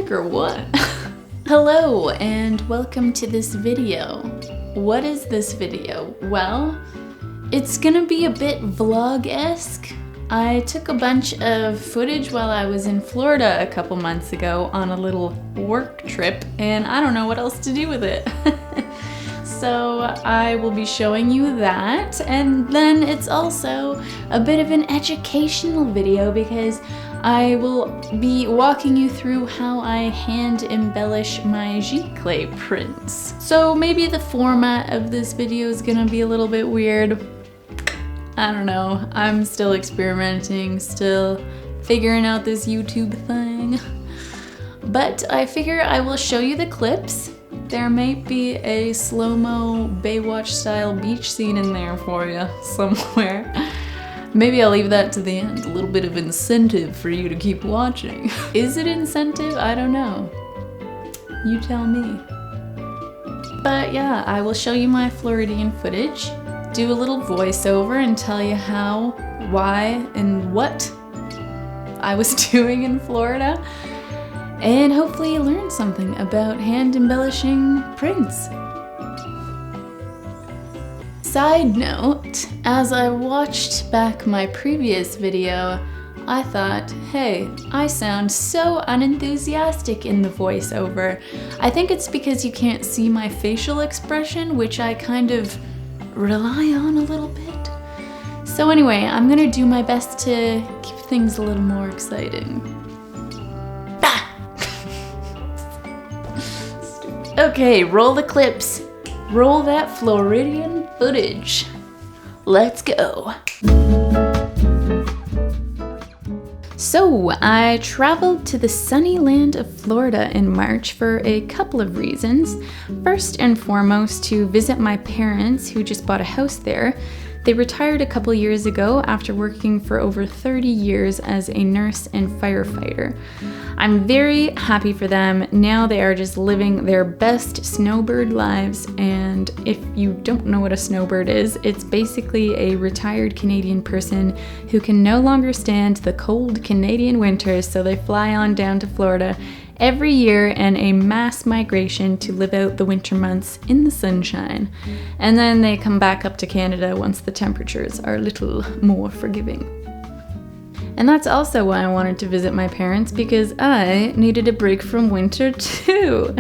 sick or what? Hello and welcome to this video. What is this video? Well, it's gonna be a bit vlog-esque. I took a bunch of footage while I was in Florida a couple months ago on a little work trip, and I don't know what else to do with it. So I will be showing you that, and then it's also a bit of an educational video because I will be walking you through how I hand embellish my Giclée prints. So maybe the format of this video is gonna be a little bit weird. I don't know, I'm still experimenting, still figuring out this YouTube thing. But I figure I will show you the clips. There might be a slow-mo Baywatch style beach scene in there for you somewhere. Maybe I'll leave that to the end, a little bit of incentive for you to keep watching. Is it incentive? I don't know. You tell me. But yeah, I will show you my Floridian footage, do a little voiceover and tell you how, why, and what I was doing in Florida, and hopefully you learn something about hand embellishing prints. Side note, as I watched back my previous video, I thought, hey, I sound so unenthusiastic in the voiceover. I think it's because you can't see my facial expression, which I kind of rely on a little bit. So anyway, I'm gonna do my best to keep things a little more exciting. Okay, roll the clips. Roll that Floridian footage. Let's go. So, I traveled to the sunny land of Florida in March for a couple of reasons. First and foremost, to visit my parents who just bought a house there. They retired a couple years ago after working for over 30 years as a nurse and firefighter. I'm very happy for them. Now they are just living their best snowbird lives, and if you don't know what a snowbird is, it's basically a retired Canadian person who can no longer stand the cold Canadian winters, so they fly on down to Florida every year in a mass migration to live out the winter months in the sunshine. And then they come back up to Canada once the temperatures are a little more forgiving. And that's also why I wanted to visit my parents, because I needed a break from winter too.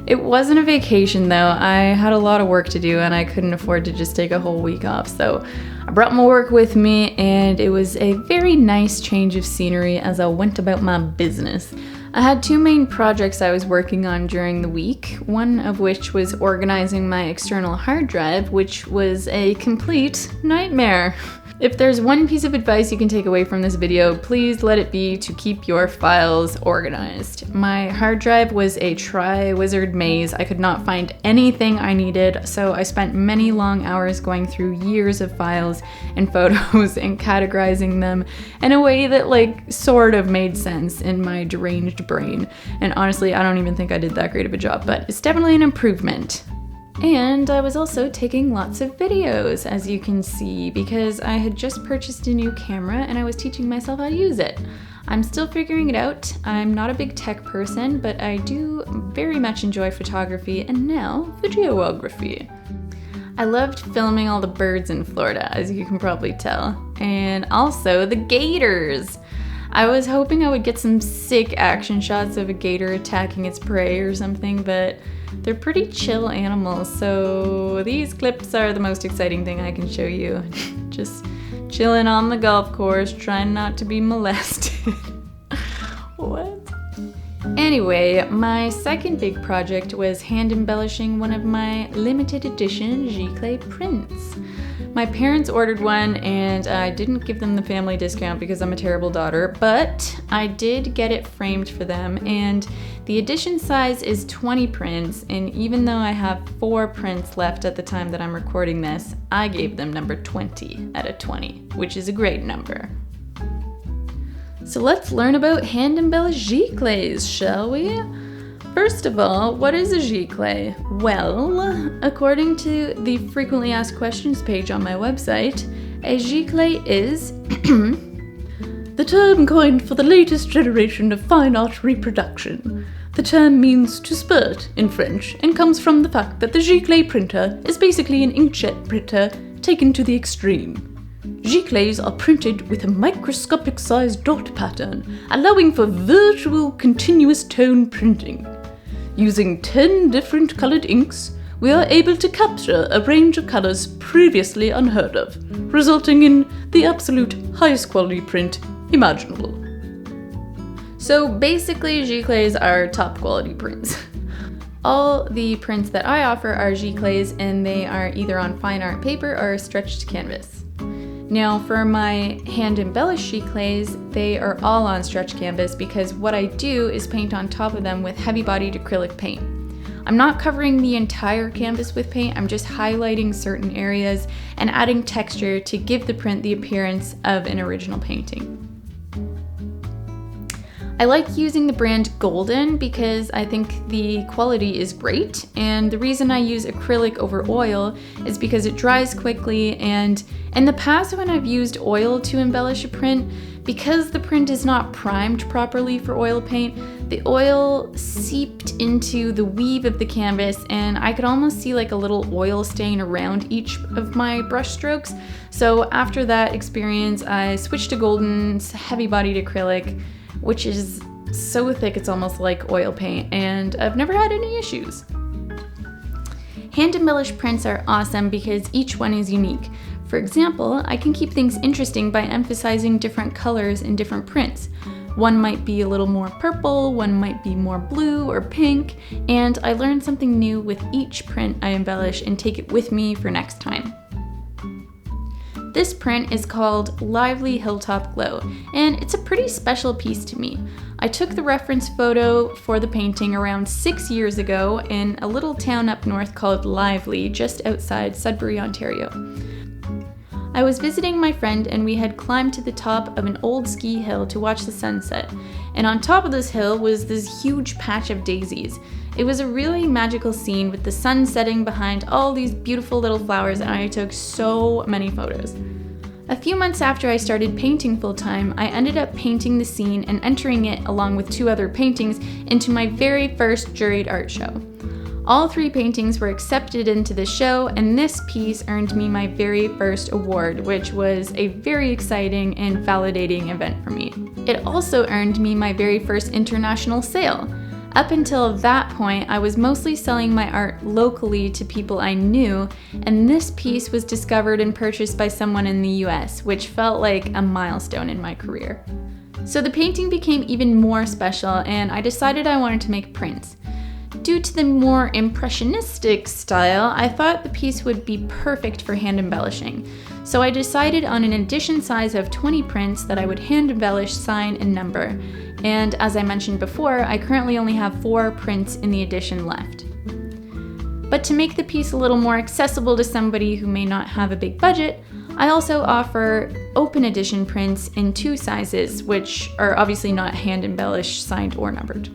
It wasn't a vacation though. I had a lot of work to do and I couldn't afford to just take a whole week off. So I brought my work with me, and it was a very nice change of scenery as I went about my business. I had two main projects I was working on during the week, one of which was organizing my external hard drive, which was a complete nightmare. If there's one piece of advice you can take away from this video, please let it be to keep your files organized. My hard drive was a tri-wizard maze. I could not find anything I needed, so I spent many long hours going through years of files and photos and categorizing them in a way that sort of made sense in my deranged brain. And honestly, I don't even think I did that great of a job, but it's definitely an improvement. And I was also taking lots of videos, as you can see, because I had just purchased a new camera and I was teaching myself how to use it. I'm still figuring it out. I'm not a big tech person, but I do very much enjoy photography and now videography. I loved filming all the birds in Florida, as you can probably tell, and also the gators. I was hoping I would get some sick action shots of a gator attacking its prey or something, but they're pretty chill animals, so these clips are the most exciting thing I can show you. Just chilling on the golf course, trying not to be molested. What? Anyway, my second big project was hand embellishing one of my limited edition Giclée prints. My parents ordered one and I didn't give them the family discount because I'm a terrible daughter, but I did get it framed for them, and the edition size is 20 prints, and even though I have 4 prints left at the time that I'm recording this, I gave them number 20 out of 20, which is a great number. So let's learn about hand-embellished Giclées, shall we? First of all, what is a Giclée? Well, according to the frequently asked questions page on my website, a Giclée is the term coined for the latest generation of fine art reproduction. The term means to spurt in French and comes from the fact that the Giclée printer is basically an inkjet printer taken to the extreme. Giclées are printed with a microscopic-sized dot pattern, allowing for virtual continuous tone printing. Using 10 different colored inks, we are able to capture a range of colors previously unheard of, resulting in the absolute highest quality print imaginable. So basically, Giclées are top quality prints. All the prints that I offer are Giclées, and they are either on fine art paper or stretched canvas. Now for my hand-embellished Giclées, they are all on stretch canvas because what I do is paint on top of them with heavy-bodied acrylic paint. I'm not covering the entire canvas with paint, I'm just highlighting certain areas and adding texture to give the print the appearance of an original painting. I like using the brand Golden because I think the quality is great, and the reason I use acrylic over oil is because it dries quickly, and in the past when I've used oil to embellish a print, because the print is not primed properly for oil paint, the oil seeped into the weave of the canvas and I could almost see like a little oil stain around each of my brush strokes. So after that experience, I switched to Golden's heavy-bodied acrylic, which is so thick it's almost like oil paint, and I've never had any issues. Hand-embellished prints are awesome because each one is unique. For example, I can keep things interesting by emphasizing different colors in different prints. One might be a little more purple, one might be more blue or pink, and I learn something new with each print I embellish and take it with me for next time. This print is called Lively Hilltop Glow, and it's a pretty special piece to me. I took the reference photo for the painting around 6 years ago in a little town up north called Lively, just outside Sudbury, Ontario. I was visiting my friend and we had climbed to the top of an old ski hill to watch the sunset, and on top of this hill was this huge patch of daisies. It was a really magical scene with the sun setting behind all these beautiful little flowers, and I took so many photos. A few months after I started painting full-time, I ended up painting the scene and entering it along with 2 other paintings into my very first juried art show. All 3 paintings were accepted into the show, and this piece earned me my very first award, which was a very exciting and validating event for me. It also earned me my very first international sale. Up until that point, I was mostly selling my art locally to people I knew, and this piece was discovered and purchased by someone in the US, which felt like a milestone in my career. So the painting became even more special, and I decided I wanted to make prints. Due to the more impressionistic style, I thought the piece would be perfect for hand embellishing. So I decided on an edition size of 20 prints that I would hand embellish, sign, and number. And as I mentioned before, I currently only have 4 prints in the edition left. But to make the piece a little more accessible to somebody who may not have a big budget, I also offer open edition prints in 2 sizes, which are obviously not hand embellished, signed, or numbered.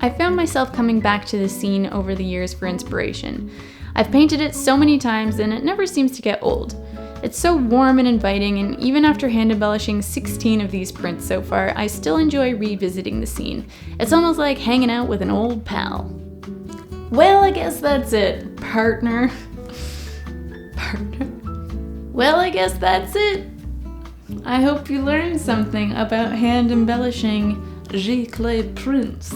I found myself coming back to this scene over the years for inspiration. I've painted it so many times and it never seems to get old. It's so warm and inviting, and even after hand embellishing 16 of these prints so far, I still enjoy revisiting the scene. It's almost like hanging out with an old pal. Well, I guess that's it, partner. Well, I guess that's it. I hope you learned something about hand embellishing Giclée prints.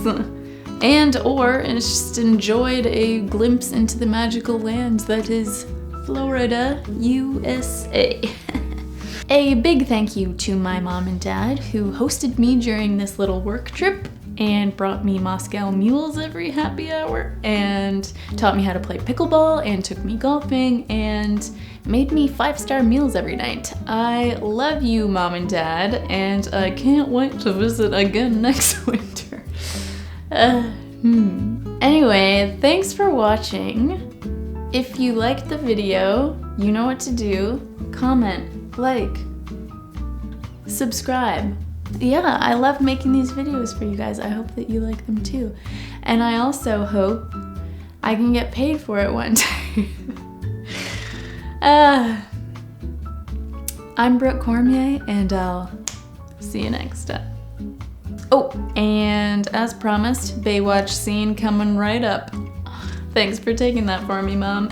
And or just enjoyed a glimpse into the magical land that is Florida, USA. A big thank you to my mom and dad who hosted me during this little work trip and brought me Moscow mules every happy hour and taught me how to play pickleball and took me golfing and made me 5-star meals every night. I love you, Mom and Dad, and I can't wait to visit again next winter. Anyway, thanks for watching. If you liked the video, you know what to do. Comment, like, subscribe. Yeah, I love making these videos for you guys. I hope that you like them too. And I also hope I can get paid for it one day. I'm Brooke Cormier, and I'll See you next time. Oh, and as promised, Baywatch scene coming right up. Thanks for taking that for me, Mom.